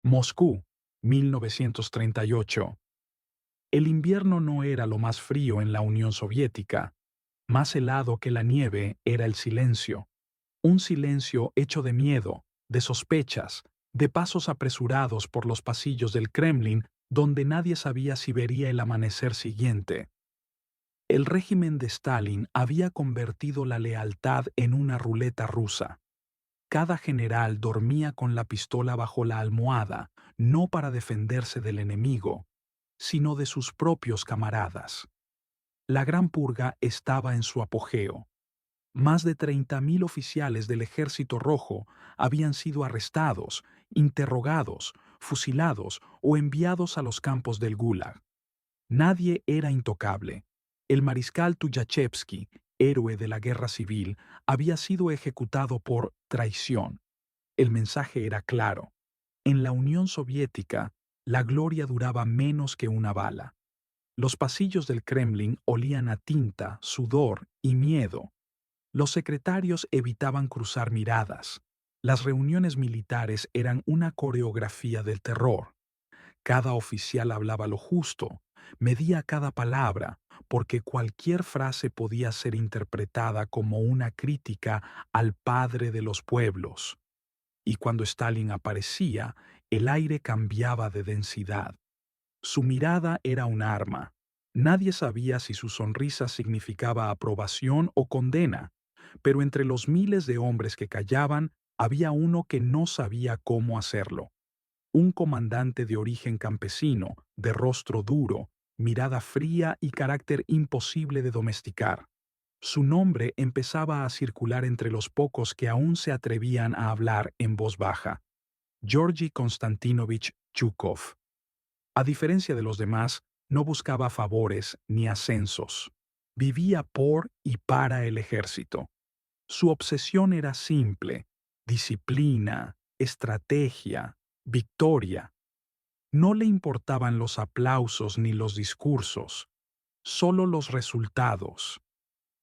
Moscú, 1938. El invierno no era lo más frío en la Unión Soviética. Más helado que la nieve era el silencio. Un silencio hecho de miedo, de sospechas, de pasos apresurados por los pasillos del Kremlin donde nadie sabía si vería el amanecer siguiente. El régimen de Stalin había convertido la lealtad en una ruleta rusa. Cada general dormía con la pistola bajo la almohada, no para defenderse del enemigo, sino de sus propios camaradas. La Gran Purga estaba en su apogeo. Más de 30.000 oficiales del Ejército Rojo habían sido arrestados, interrogados, fusilados o enviados a los campos del Gulag. Nadie era intocable. El mariscal Tuyachevsky, héroe de la guerra civil, había sido ejecutado por traición. El mensaje era claro. En la Unión Soviética, la gloria duraba menos que una bala. Los pasillos del Kremlin olían a tinta, sudor y miedo. Los secretarios evitaban cruzar miradas. Las reuniones militares eran una coreografía del terror. Cada oficial hablaba lo justo, medía cada palabra, porque cualquier frase podía ser interpretada como una crítica al padre de los pueblos. Y cuando Stalin aparecía, el aire cambiaba de densidad. Su mirada era un arma. Nadie sabía si su sonrisa significaba aprobación o condena, pero entre los miles de hombres que callaban, había uno que no sabía cómo hacerlo. Un comandante de origen campesino, de rostro duro, mirada fría y carácter imposible de domesticar. Su nombre empezaba a circular entre los pocos que aún se atrevían a hablar en voz baja. Georgi Konstantinovich Chukov. A diferencia de los demás, no buscaba favores ni ascensos. Vivía por y para el ejército. Su obsesión era simple: disciplina, estrategia, victoria. No le importaban los aplausos ni los discursos, solo los resultados.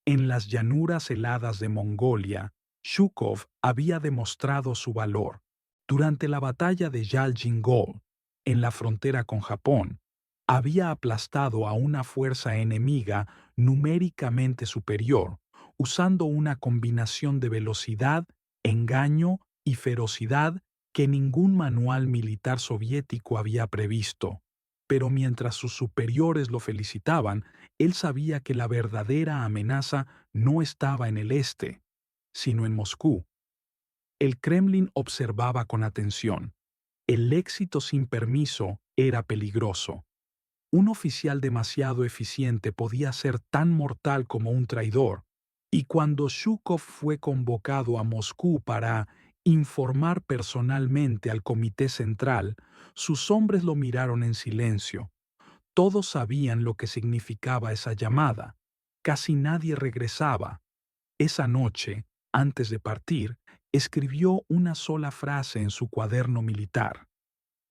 En las llanuras heladas de Mongolia, Zhukov había demostrado su valor. Durante la batalla de Yal-Jingol, en la frontera con Japón, había aplastado a una fuerza enemiga numéricamente superior, usando una combinación de velocidad, engaño y ferocidad que ningún manual militar soviético había previsto. Pero mientras sus superiores lo felicitaban, él sabía que la verdadera amenaza no estaba en el este, sino en Moscú. El Kremlin observaba con atención. El éxito sin permiso era peligroso. Un oficial demasiado eficiente podía ser tan mortal como un traidor, y cuando Zhukov fue convocado a Moscú para informar personalmente al Comité Central, sus hombres lo miraron en silencio. Todos sabían lo que significaba esa llamada. Casi nadie regresaba. Esa noche, antes de partir, escribió una sola frase en su cuaderno militar: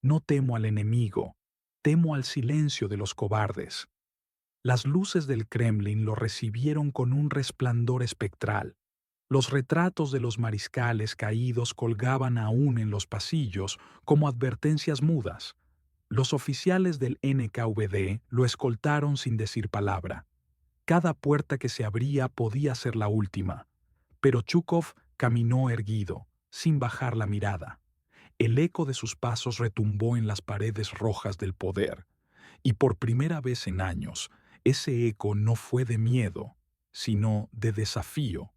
"No temo al enemigo, temo al silencio de los cobardes". Las luces del Kremlin lo recibieron con un resplandor espectral. Los retratos de los mariscales caídos colgaban aún en los pasillos como advertencias mudas. Los oficiales del NKVD lo escoltaron sin decir palabra. Cada puerta que se abría podía ser la última. Pero Chukov caminó erguido, sin bajar la mirada. El eco de sus pasos retumbó en las paredes rojas del poder. Y por primera vez en años, ese eco no fue de miedo, sino de desafío.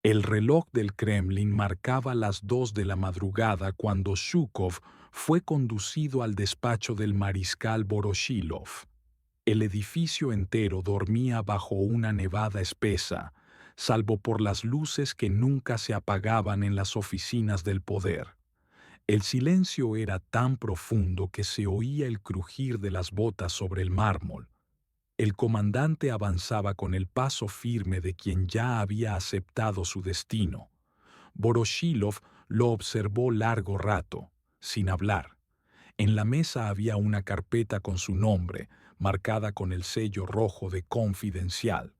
El reloj del Kremlin marcaba las 2 de la madrugada cuando Zhukov fue conducido al despacho del mariscal Voroshilov. El edificio entero dormía bajo una nevada espesa, salvo por las luces que nunca se apagaban en las oficinas del poder. El silencio era tan profundo que se oía el crujir de las botas sobre el mármol. El comandante avanzaba con el paso firme de quien ya había aceptado su destino. Voroshilov lo observó largo rato, sin hablar. En la mesa había una carpeta con su nombre, marcada con el sello rojo de confidencial.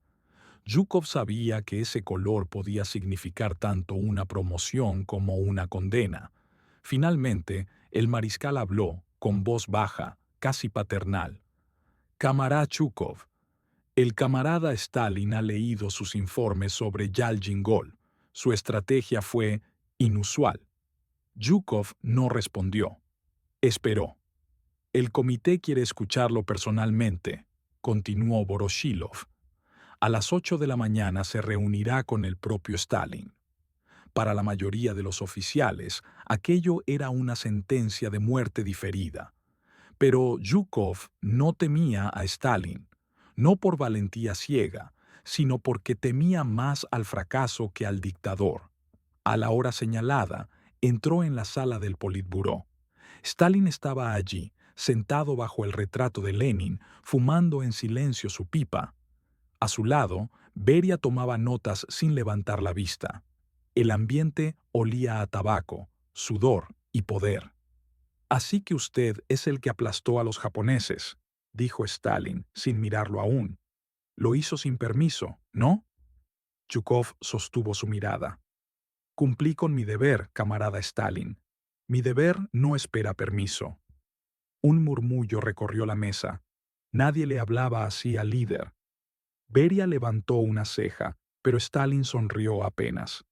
Zhukov sabía que ese color podía significar tanto una promoción como una condena. Finalmente, El mariscal habló, con voz baja, casi paternal. Camarada Chukov, el camarada Stalin ha leído sus informes sobre Yal-Jingol. Su estrategia fue inusual. Zhukov no respondió. Esperó. El comité quiere escucharlo personalmente, continuó Voroshilov. A las 8 de la mañana se reunirá con el propio Stalin. Para la mayoría de los oficiales, aquello era una sentencia de muerte diferida. Pero Zhukov no temía a Stalin, no por valentía ciega, sino porque temía más al fracaso que al dictador. A la hora señalada, entró en la sala del Politburó. Stalin estaba allí, sentado bajo el retrato de Lenin, fumando en silencio su pipa. A su lado, Beria tomaba notas sin levantar la vista. El ambiente olía a tabaco, sudor y poder. Así que usted es el que aplastó a los japoneses, dijo Stalin, sin mirarlo aún. Lo hizo sin permiso, ¿no? Zhukov sostuvo su mirada. Cumplí con mi deber, camarada Stalin. Mi deber no espera permiso. Un murmullo recorrió la mesa. Nadie le hablaba así al líder. Beria levantó una ceja, pero Stalin sonrió apenas.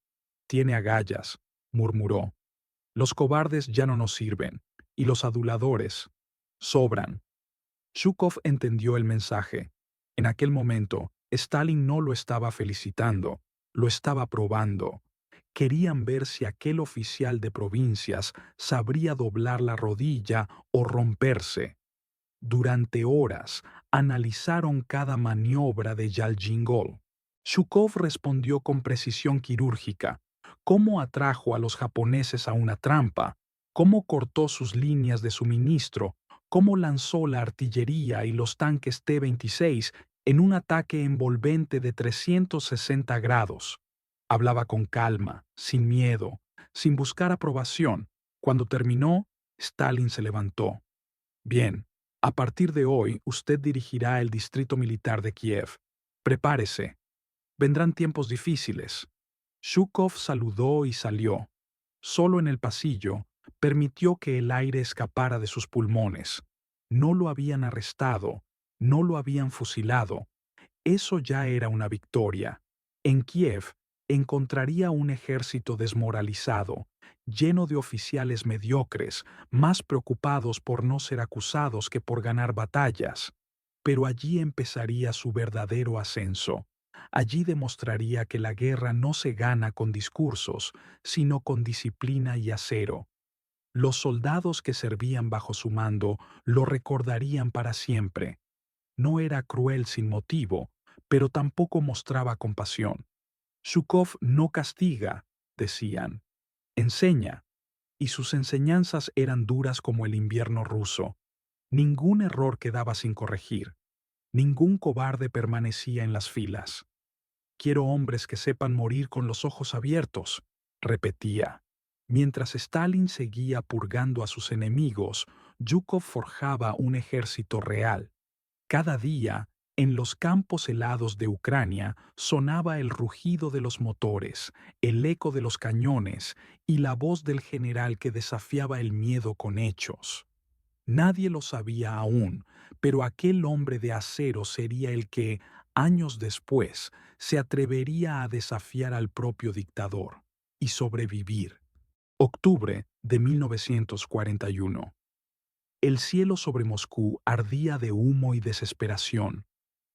Tiene agallas, murmuró. Los cobardes ya no nos sirven, y los aduladores sobran. Zhukov entendió el mensaje. En aquel momento, Stalin no lo estaba felicitando, lo estaba probando. Querían ver si aquel oficial de provincias sabría doblar la rodilla o romperse. Durante horas analizaron cada maniobra de Yal-Jingol. Zhukov respondió con precisión quirúrgica. Cómo atrajo a los japoneses a una trampa, cómo cortó sus líneas de suministro, cómo lanzó la artillería y los tanques T-26 en un ataque envolvente de 360 grados. Hablaba con calma, sin miedo, sin buscar aprobación. Cuando terminó, Stalin se levantó. Bien, a partir de hoy usted dirigirá el distrito militar de Kiev. Prepárese. Vendrán tiempos difíciles. Zhukov saludó y salió. Solo en el pasillo, permitió que el aire escapara de sus pulmones. No lo habían arrestado, no lo habían fusilado. Eso ya era una victoria. En Kiev encontraría un ejército desmoralizado, lleno de oficiales mediocres, más preocupados por no ser acusados que por ganar batallas. Pero allí empezaría su verdadero ascenso. Allí demostraría que la guerra no se gana con discursos, sino con disciplina y acero. Los soldados que servían bajo su mando lo recordarían para siempre. No era cruel sin motivo, pero tampoco mostraba compasión. Zhukov no castiga, decían, enseña, y sus enseñanzas eran duras como el invierno ruso. Ningún error quedaba sin corregir. Ningún cobarde permanecía en las filas. Quiero hombres que sepan morir con los ojos abiertos, repetía. Mientras Stalin seguía purgando a sus enemigos, Zhukov forjaba un ejército real. Cada día, en los campos helados de Ucrania, sonaba el rugido de los motores, el eco de los cañones y la voz del general que desafiaba el miedo con hechos. Nadie lo sabía aún, pero aquel hombre de acero sería el que, años después, se atrevería a desafiar al propio dictador y sobrevivir. Octubre de 1941. El cielo sobre Moscú ardía de humo y desesperación.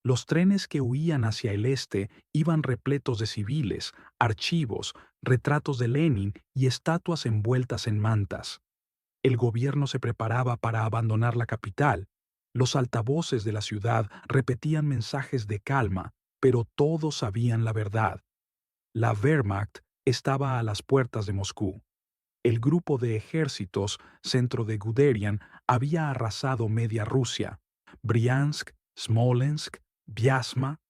Los trenes que huían hacia el este iban repletos de civiles, archivos, retratos de Lenin y estatuas envueltas en mantas. El gobierno se preparaba para abandonar la capital. Los altavoces de la ciudad repetían mensajes de calma, pero todos sabían la verdad. La Wehrmacht estaba a las puertas de Moscú. El grupo de ejércitos centro de Guderian había arrasado media Rusia. Briansk, Smolensk, Vyazma,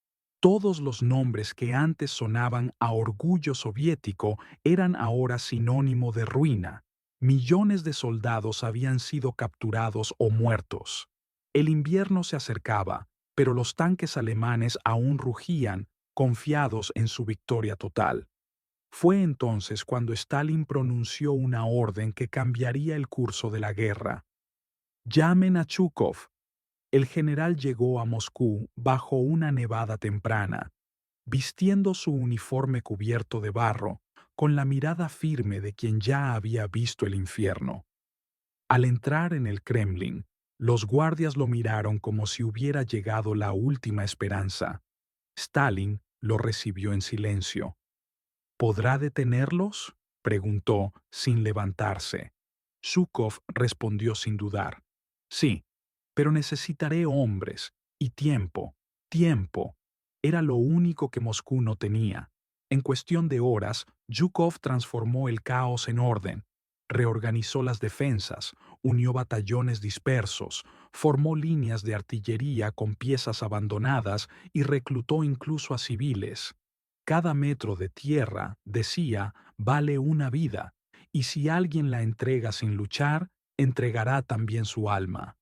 todos los nombres que antes sonaban a orgullo soviético eran ahora sinónimo de ruina. Millones de soldados habían sido capturados o muertos. El invierno se acercaba, pero los tanques alemanes aún rugían, confiados en su victoria total. Fue entonces cuando Stalin pronunció una orden que cambiaría el curso de la guerra. «Llamen a Zhukov». El general llegó a Moscú bajo una nevada temprana, vistiendo su uniforme cubierto de barro, con la mirada firme de quien ya había visto el infierno. Al entrar en el Kremlin, los guardias lo miraron como si hubiera llegado la última esperanza. Stalin lo recibió en silencio. «¿Podrá detenerlos?», preguntó, sin levantarse. Zhukov respondió sin dudar. «Sí, pero necesitaré hombres y tiempo, tiempo». Era lo único que Moscú no tenía. En cuestión de horas, Zhukov transformó el caos en orden, reorganizó las defensas, unió batallones dispersos, formó líneas de artillería con piezas abandonadas y reclutó incluso a civiles. Cada metro de tierra, decía, vale una vida, y si alguien la entrega sin luchar, entregará también su alma.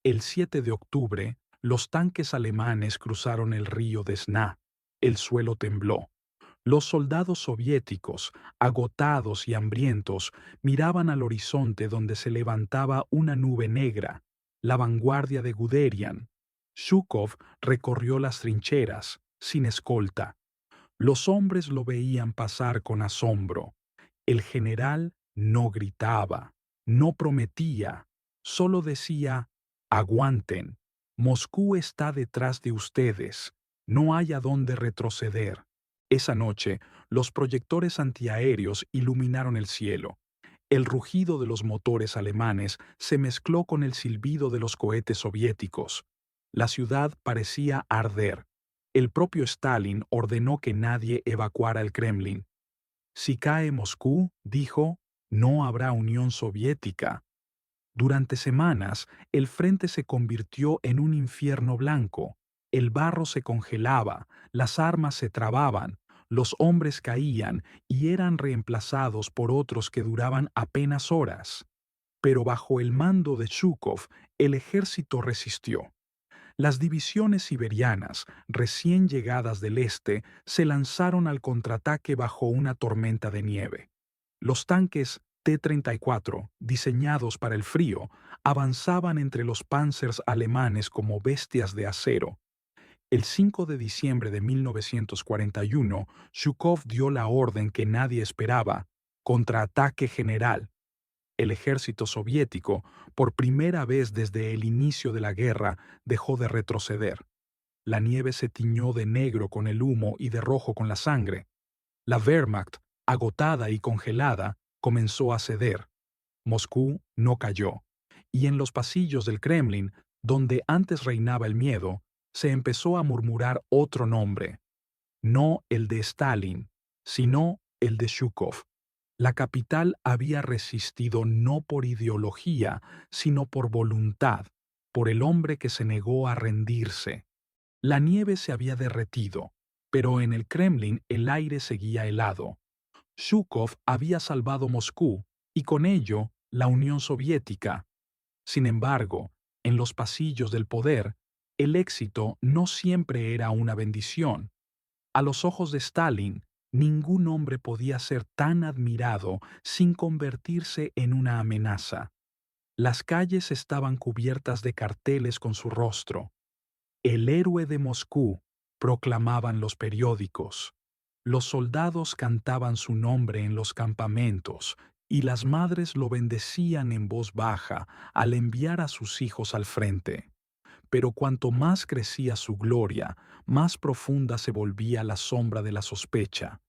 El 7 de octubre, los tanques alemanes cruzaron el río Desna. El suelo tembló. Los soldados soviéticos, agotados y hambrientos, miraban al horizonte donde se levantaba una nube negra, la vanguardia de Guderian. Zhukov recorrió las trincheras, sin escolta. Los hombres lo veían pasar con asombro. El general no gritaba, no prometía, solo decía: «Aguanten, Moscú está detrás de ustedes, no hay a dónde retroceder». Esa noche, los proyectores antiaéreos iluminaron el cielo. El rugido de los motores alemanes se mezcló con el silbido de los cohetes soviéticos. La ciudad parecía arder. El propio Stalin ordenó que nadie evacuara el Kremlin. «Si cae Moscú», dijo, «no habrá Unión Soviética». Durante semanas, el frente se convirtió en un infierno blanco. El barro se congelaba, las armas se trababan, los hombres caían y eran reemplazados por otros que duraban apenas horas. Pero bajo el mando de Zhukov, el ejército resistió. Las divisiones siberianas, recién llegadas del este, se lanzaron al contraataque bajo una tormenta de nieve. Los tanques T-34, diseñados para el frío, avanzaban entre los panzers alemanes como bestias de acero. El 5 de diciembre de 1941, Zhukov dio la orden que nadie esperaba: contraataque general. El ejército soviético, por primera vez desde el inicio de la guerra, dejó de retroceder. La nieve se tiñó de negro con el humo y de rojo con la sangre. La Wehrmacht, agotada y congelada, comenzó a ceder. Moscú no cayó. Y en los pasillos del Kremlin, donde antes reinaba el miedo, se empezó a murmurar otro nombre. No el de Stalin, sino el de Zhukov. La capital había resistido no por ideología, sino por voluntad, por el hombre que se negó a rendirse. La nieve se había derretido, pero en el Kremlin el aire seguía helado. Zhukov había salvado Moscú y con ello la Unión Soviética. Sin embargo, en los pasillos del poder, el éxito no siempre era una bendición. A los ojos de Stalin, ningún hombre podía ser tan admirado sin convertirse en una amenaza. Las calles estaban cubiertas de carteles con su rostro. «El héroe de Moscú», proclamaban los periódicos. Los soldados cantaban su nombre en los campamentos y las madres lo bendecían en voz baja al enviar a sus hijos al frente. Pero cuanto más crecía su gloria, más profunda se volvía la sombra de la sospecha.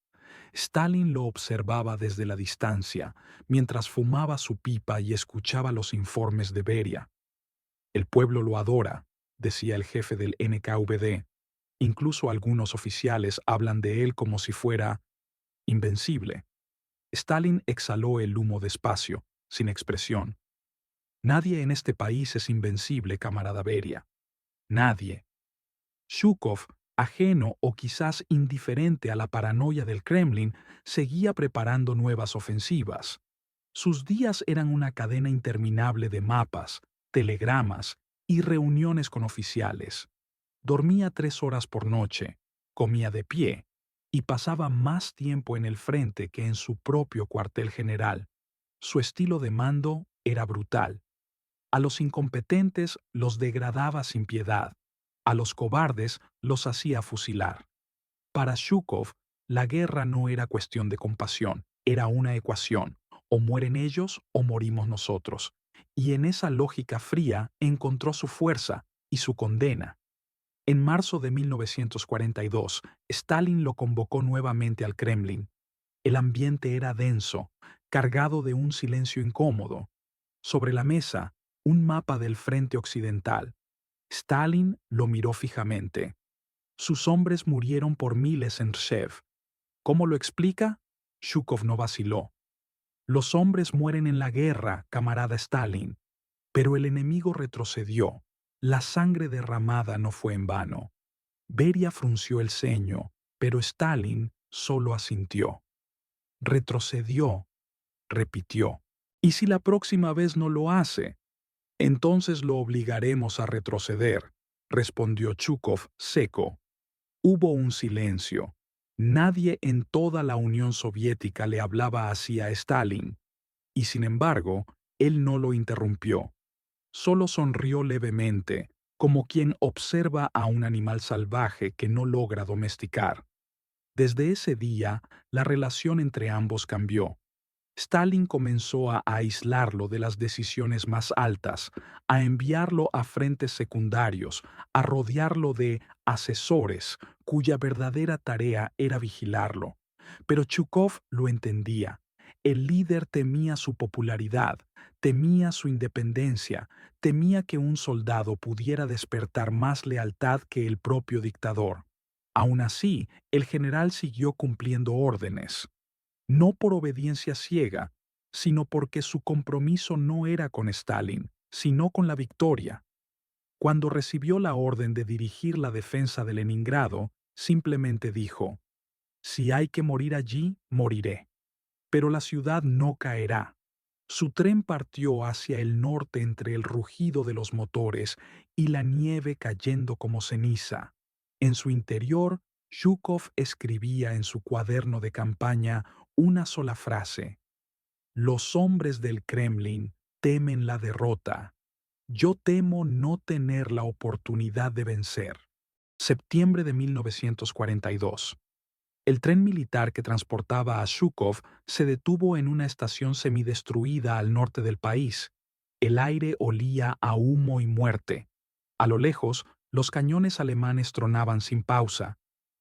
Stalin lo observaba desde la distancia, mientras fumaba su pipa y escuchaba los informes de Beria. «El pueblo lo adora», decía el jefe del NKVD. Incluso algunos oficiales hablan de él como si fuera invencible. Stalin exhaló el humo despacio, sin expresión. «Nadie en este país es invencible, camarada Beria. Nadie». Zhukov, ajeno o quizás indiferente a la paranoia del Kremlin, seguía preparando nuevas ofensivas. Sus días eran una cadena interminable de mapas, telegramas y reuniones con oficiales. Dormía 3 horas por noche, comía de pie y pasaba más tiempo en el frente que en su propio cuartel general. Su estilo de mando era brutal. A los incompetentes los degradaba sin piedad, a los cobardes los hacía fusilar. Para Zhukov, la guerra no era cuestión de compasión, era una ecuación: o mueren ellos o morimos nosotros. Y en esa lógica fría encontró su fuerza y su condena. En marzo de 1942, Stalin lo convocó nuevamente al Kremlin. El ambiente era denso, cargado de un silencio incómodo. Sobre la mesa, un mapa del frente occidental. Stalin lo miró fijamente. Sus hombres murieron por miles en Rsev. ¿Cómo lo explica? Zhukov no vaciló. Los hombres mueren en la guerra, camarada Stalin. Pero el enemigo retrocedió. La sangre derramada no fue en vano. Beria frunció el ceño, pero Stalin solo asintió. Retrocedió, repitió. ¿Y si la próxima vez no lo hace? Entonces lo obligaremos a retroceder, respondió Zhukov seco. Hubo un silencio. Nadie en toda la Unión Soviética le hablaba así a Stalin, y sin embargo, él no lo interrumpió. Solo sonrió levemente, como quien observa a un animal salvaje que no logra domesticar. Desde ese día, la relación entre ambos cambió. Stalin comenzó a aislarlo de las decisiones más altas, a enviarlo a frentes secundarios, a rodearlo de asesores cuya verdadera tarea era vigilarlo. Pero Zhukov lo entendía. El líder temía su popularidad, temía su independencia, temía que un soldado pudiera despertar más lealtad que el propio dictador. Aún así, el general siguió cumpliendo órdenes. No por obediencia ciega, sino porque su compromiso no era con Stalin, sino con la victoria. Cuando recibió la orden de dirigir la defensa de Leningrado, simplemente dijo: «Si hay que morir allí, moriré. Pero la ciudad no caerá». Su tren partió hacia el norte entre el rugido de los motores y la nieve cayendo como ceniza. En su interior, Zhukov escribía en su cuaderno de campaña una sola frase: «Los hombres del Kremlin temen la derrota. Yo temo no tener la oportunidad de vencer». Septiembre de 1942. El tren militar que transportaba a Zhukov se detuvo en una estación semidestruida al norte del país. El aire olía a humo y muerte. A lo lejos, los cañones alemanes tronaban sin pausa.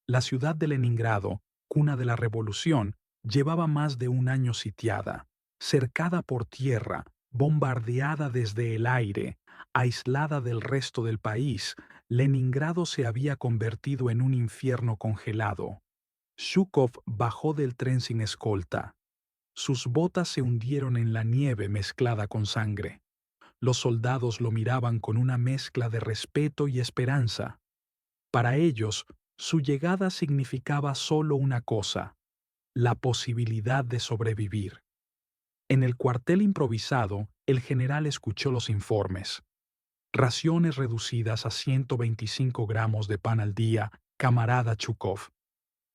La ciudad de Leningrado, cuna de la revolución, llevaba más de un año sitiada, cercada por tierra, bombardeada desde el aire, aislada del resto del país. Leningrado se había convertido en un infierno congelado. Zhukov bajó del tren sin escolta. Sus botas se hundieron en la nieve mezclada con sangre. Los soldados lo miraban con una mezcla de respeto y esperanza. Para ellos, su llegada significaba solo una cosa: la posibilidad de sobrevivir. En el cuartel improvisado, el general escuchó los informes. Raciones reducidas a 125 gramos de pan al día, camarada Zhukov.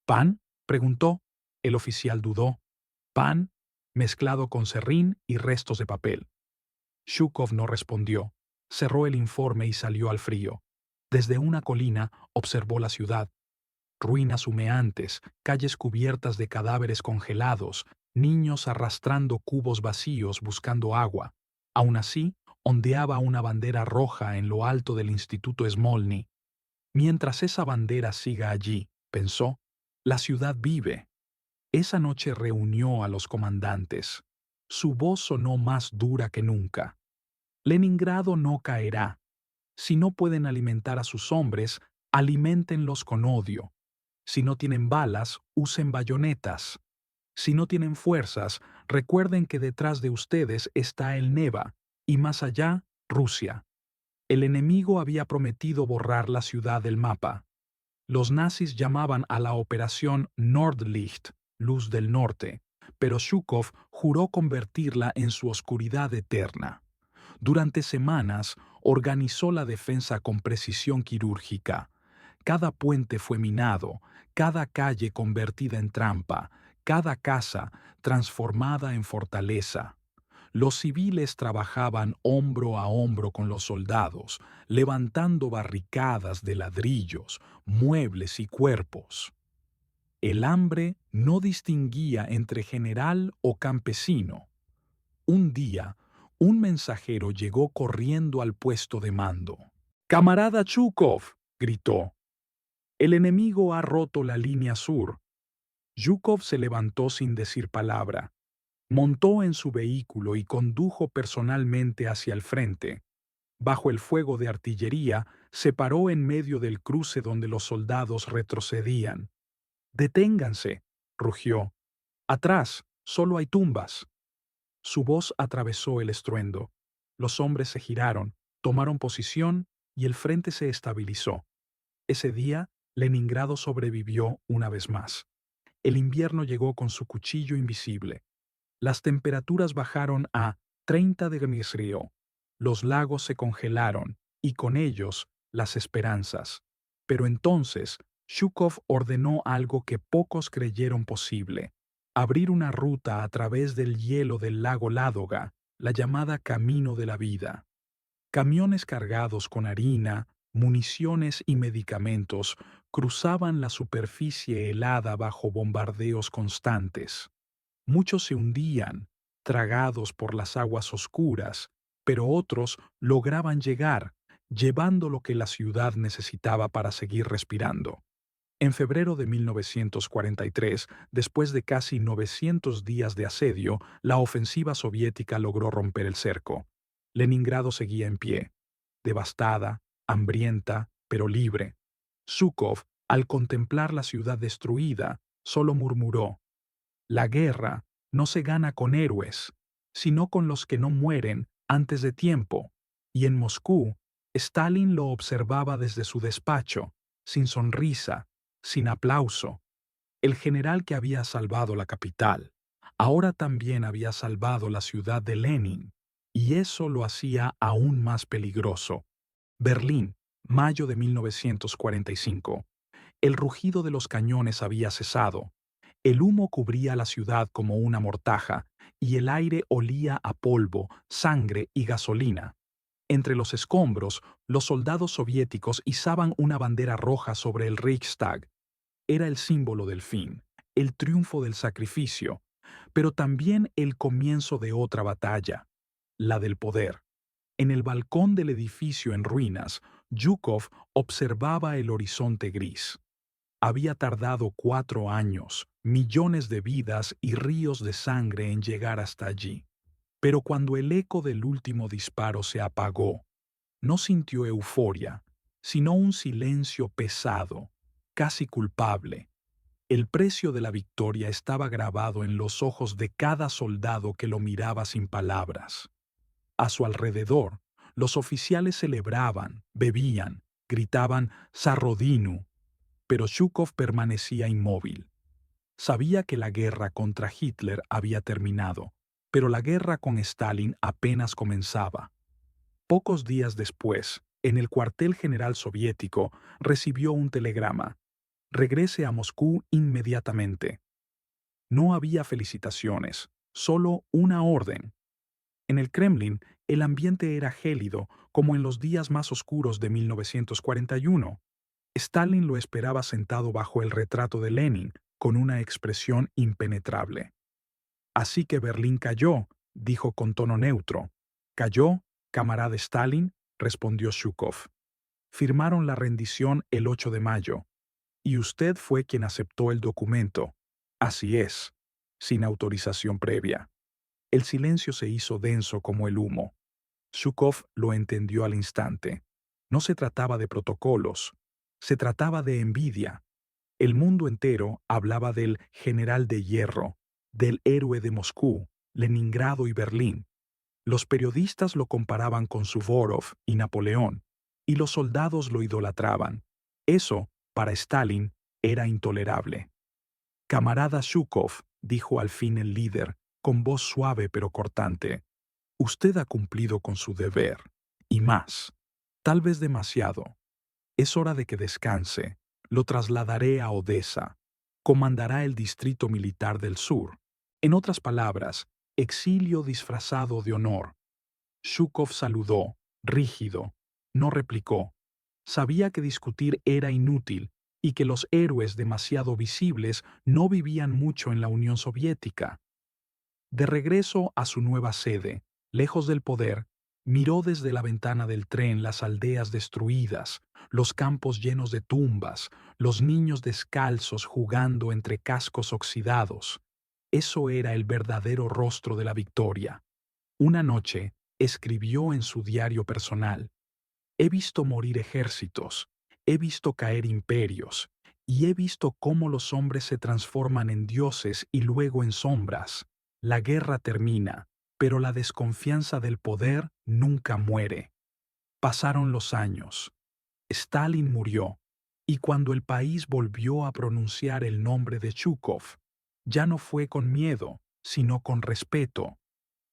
¿Pan?, preguntó. El oficial dudó. Pan, mezclado con serrín y restos de papel. Zhukov no respondió. Cerró el informe y salió al frío. Desde una colina observó la ciudad. Ruinas humeantes, calles cubiertas de cadáveres congelados, niños arrastrando cubos vacíos buscando agua. Aún así, ondeaba una bandera roja en lo alto del Instituto Smolny. Mientras esa bandera siga allí, pensó, la ciudad vive. Esa noche reunió a los comandantes. Su voz sonó más dura que nunca. Leningrado no caerá. Si no pueden alimentar a sus hombres, aliméntenlos con odio. Si no tienen balas, usen bayonetas. Si no tienen fuerzas, recuerden que detrás de ustedes está el Neva y más allá, Rusia. El enemigo había prometido borrar la ciudad del mapa. Los nazis llamaban a la operación Nordlicht, Luz del Norte, pero Zhukov juró convertirla en su oscuridad eterna. Durante semanas organizó la defensa con precisión quirúrgica. Cada puente fue minado, cada calle convertida en trampa, cada casa transformada en fortaleza. Los civiles trabajaban hombro a hombro con los soldados, levantando barricadas de ladrillos, muebles y cuerpos. El hambre no distinguía entre general o campesino. Un día, un mensajero llegó corriendo al puesto de mando. «¡Camarada Chukov!», gritó. «El enemigo ha roto la línea sur». Zhukov se levantó sin decir palabra. Montó en su vehículo y condujo personalmente hacia el frente. Bajo el fuego de artillería, se paró en medio del cruce donde los soldados retrocedían. «¡Deténganse!», rugió. «Atrás, solo hay tumbas». Su voz atravesó el estruendo. Los hombres se giraron, tomaron posición y el frente se estabilizó. Ese día, Leningrado sobrevivió una vez más. El invierno llegó con su cuchillo invisible. Las temperaturas bajaron a 30 degrees Río. Los lagos se congelaron y con ellos las esperanzas. Pero entonces, Zhukov ordenó algo que pocos creyeron posible: abrir una ruta a través del hielo del lago Ládoga, la llamada Camino de la Vida. Camiones cargados con harina, municiones y medicamentos cruzaban la superficie helada bajo bombardeos constantes. Muchos se hundían, tragados por las aguas oscuras, pero otros lograban llegar, llevando lo que la ciudad necesitaba para seguir respirando. En febrero de 1943, después de casi 900 días de asedio, la ofensiva soviética logró romper el cerco. Leningrado seguía en pie, devastada, hambrienta, pero libre. Zhukov, al contemplar la ciudad destruida, solo murmuró: «La guerra no se gana con héroes, sino con los que no mueren antes de tiempo». Y en Moscú, Stalin lo observaba desde su despacho, sin sonrisa, sin aplauso. El general que había salvado la capital, ahora también había salvado la ciudad de Lenin, y eso lo hacía aún más peligroso. Berlín, mayo de 1945. El rugido de los cañones había cesado. El humo cubría la ciudad como una mortaja, y el aire olía a polvo, sangre y gasolina. Entre los escombros, los soldados soviéticos izaban una bandera roja sobre el Reichstag. Era el símbolo del fin, el triunfo del sacrificio, pero también el comienzo de otra batalla, la del poder. En el balcón del edificio en ruinas, Zhukov observaba el horizonte gris. Había tardado 4 años, millones de vidas y ríos de sangre en llegar hasta allí. Pero cuando el eco del último disparo se apagó, no sintió euforia, sino un silencio pesado, casi culpable. El precio de la victoria estaba grabado en los ojos de cada soldado que lo miraba sin palabras. A su alrededor, los oficiales celebraban, bebían, gritaban «Sarrodinu», pero Zhukov permanecía inmóvil. Sabía que la guerra contra Hitler había terminado, pero la guerra con Stalin apenas comenzaba. Pocos días después, en el cuartel general soviético, recibió un telegrama: «Regrese a Moscú inmediatamente». No había felicitaciones, solo una orden. En el Kremlin, el ambiente era gélido, como en los días más oscuros de 1941. Stalin lo esperaba sentado bajo el retrato de Lenin, con una expresión impenetrable. «Así que Berlín cayó», dijo con tono neutro. «¿Cayó, camarada Stalin?», respondió Zhukov. «Firmaron la rendición el 8 de mayo. Y usted fue quien aceptó el documento. Así es, sin autorización previa». El silencio se hizo denso como el humo. Zhukov lo entendió al instante. No se trataba de protocolos, se trataba de envidia. El mundo entero hablaba del general de hierro, del héroe de Moscú, Leningrado y Berlín. Los periodistas lo comparaban con Suvórov y Napoleón, y los soldados lo idolatraban. Eso, para Stalin, era intolerable. «Camarada Zhukov», dijo al fin el líder, con voz suave pero cortante, «usted ha cumplido con su deber, y más, tal vez demasiado. Es hora de que descanse. Lo trasladaré a Odessa. Comandará el distrito militar del sur. En otras palabras, exilio disfrazado de honor. Zhukov saludó, rígido. No replicó. Sabía que discutir era inútil y que los héroes demasiado visibles no vivían mucho en la Unión Soviética. De regreso a su nueva sede, lejos del poder, miró desde la ventana del tren las aldeas destruidas, los campos llenos de tumbas, los niños descalzos jugando entre cascos oxidados. Eso era el verdadero rostro de la victoria. Una noche, escribió en su diario personal: he visto morir ejércitos, he visto caer imperios, y he visto cómo los hombres se transforman en dioses y luego en sombras. La guerra termina, pero la desconfianza del poder nunca muere. Pasaron los años. Stalin murió, y cuando el país volvió a pronunciar el nombre de Zhukov, ya no fue con miedo, sino con respeto.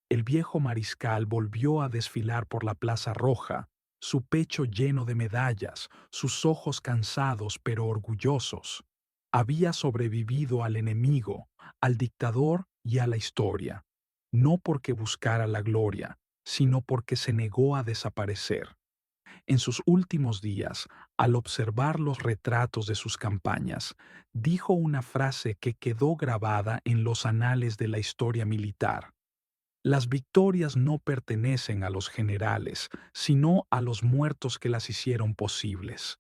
El viejo mariscal volvió a desfilar por la Plaza Roja, su pecho lleno de medallas, sus ojos cansados pero orgullosos. Había sobrevivido al enemigo, al dictador y a la historia, no porque buscara la gloria, sino porque se negó a desaparecer. En sus últimos días, al observar los retratos de sus campañas, dijo una frase que quedó grabada en los anales de la historia militar: las victorias no pertenecen a los generales, sino a los muertos que las hicieron posibles.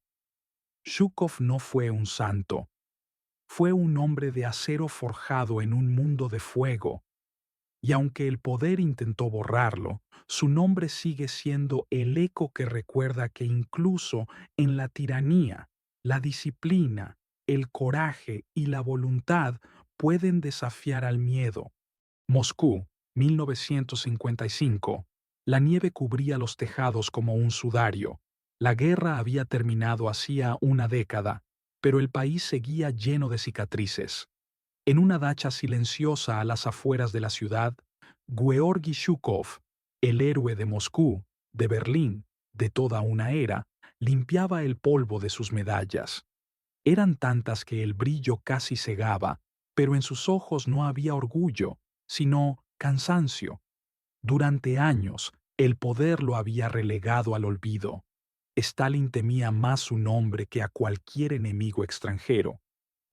Zhukov no fue un santo, fue un hombre de acero forjado en un mundo de fuego, y aunque el poder intentó borrarlo, su nombre sigue siendo el eco que recuerda que incluso en la tiranía, la disciplina, el coraje y la voluntad pueden desafiar al miedo. Moscú, 1955. La nieve cubría los tejados como un sudario. La guerra había terminado hacía una década, pero el país seguía lleno de cicatrices. En una dacha silenciosa a las afueras de la ciudad, Georgi Zhukov, el héroe de Moscú, de Berlín, de toda una era, limpiaba el polvo de sus medallas. Eran tantas que el brillo casi cegaba, pero en sus ojos no había orgullo, sino cansancio. Durante años, el poder lo había relegado al olvido. Stalin temía más su nombre que a cualquier enemigo extranjero.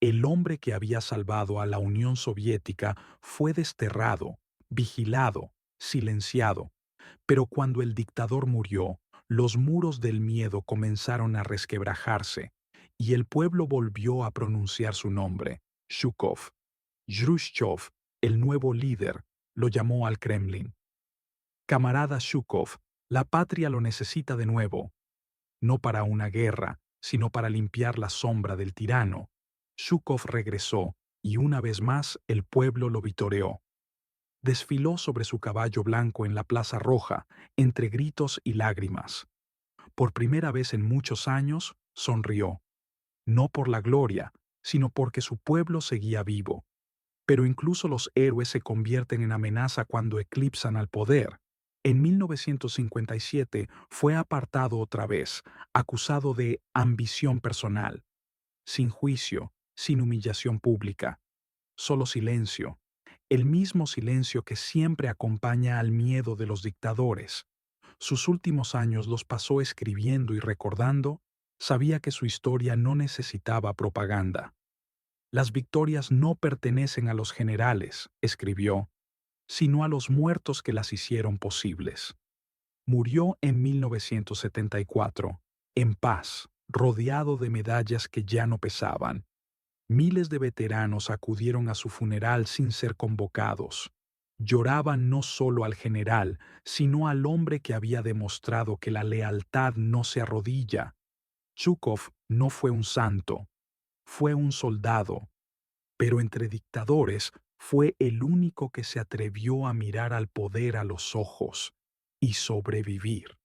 El hombre que había salvado a la Unión Soviética fue desterrado, vigilado, silenciado. Pero cuando el dictador murió, los muros del miedo comenzaron a resquebrajarse y el pueblo volvió a pronunciar su nombre: Zhukov. Khrushchev, el nuevo líder, lo llamó al Kremlin. Camarada Zhukov, la patria lo necesita de nuevo, no para una guerra, sino para limpiar la sombra del tirano. Zhukov regresó y una vez más el pueblo lo vitoreó. Desfiló sobre su caballo blanco en la Plaza Roja, entre gritos y lágrimas. Por primera vez en muchos años, sonrió, no por la gloria, sino porque su pueblo seguía vivo. Pero incluso los héroes se convierten en amenaza cuando eclipsan al poder. En 1957 fue apartado otra vez, acusado de ambición personal. Sin juicio, sin humillación pública. Solo silencio. El mismo silencio que siempre acompaña al miedo de los dictadores. Sus últimos años los pasó escribiendo y recordando. Sabía que su historia no necesitaba propaganda. Las victorias no pertenecen a los generales, escribió, sino a los muertos que las hicieron posibles. Murió en 1974, en paz, rodeado de medallas que ya no pesaban. Miles de veteranos acudieron a su funeral sin ser convocados. Lloraban no solo al general, sino al hombre que había demostrado que la lealtad no se arrodilla. Zhukov no fue un santo, fue un soldado, pero entre dictadores fue el único que se atrevió a mirar al poder a los ojos y sobrevivir.